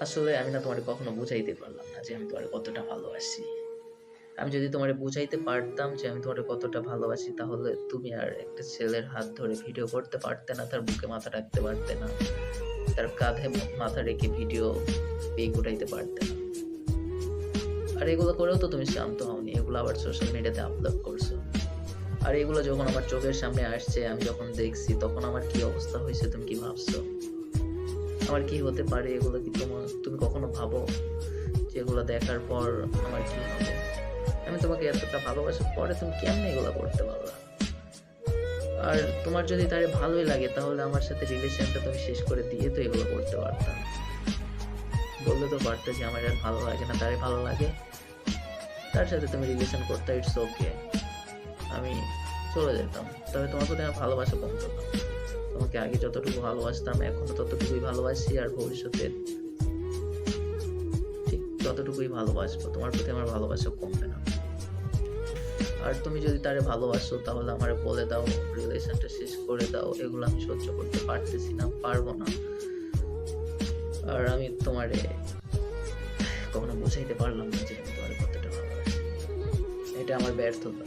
আসলে আমি না তোমারে কখনো বুঝাইতে পারলাম না যে আমি তোমারে কতটা ভালোবাসি। আমি যদি তোমারে বুঝাইতে পারতাম যে আমি তোমারে কতটা ভালোবাসি, তাহলে তুমি আর একটা ছেলের হাত ধরে ভিডিও করতে পারতে না, তার বুকে মাথা রাখতে পারতে না, তার কাঁধে মাথা রেখে ভিডিও পিক উঠাইতে পারতে না। আর এগুলো করেও তো তুমি শান্ত হওনি, এগুলো আবার সোশ্যাল মিডিয়াতে আপলোড করছো। আর এগুলো যখন আমার চোখের সামনে আসছে, আমি যখন দেখছি, তখন আমার কি অবস্থা হয়েছে তুমি কি ভাবছো? আমার কি হতে পারে, এগুলো কি তুমি কখনো ভাবো যে এগুলো দেখার পর আমার কি হবে? আমি তোমাকে এতটা ভালোবাসার পরে তুমি কেমনে এগুলো করতে পারলা? আর তোমার যদি তারে ভালোই লাগে, তাহলে আমার সাথে রিলেশনটা তুমি শেষ করে দিয়ে তো এগুলো করতে পারতা। বললে তো পারতে যে আমার আর ভালো লাগে না, তারে ভালো লাগে, তার সাথে তুমি রিলেশন করতে, ইটস ওকে, আমি চলে যেতাম। তবে তোমার প্রতি আমার ভালোবাসা কমতো না। তোমাকে আগে যতটুকু ভালোবাসতাম, এখনো ততটুকুই ভালোবাসি, আর ভবিষ্যতে ঠিক ততটুকুই ভালোবাসবো। তোমার প্রতি আমার ভালোবাসা কমবে না। আর তুমি যদি তারে ভালোবাসো, তাহলে আমারে বলে দাও, রিলেশনটা শেষ করে দাও। এগুলো আমি সহ্য করতে পারতেছি না, পারবো না। আর আমি তোমারে কখনো বুঝাইতে পারলাম না যে আমি তোমারে কতটা ভালোবাসি। এটা আমার ব্যর্থতা।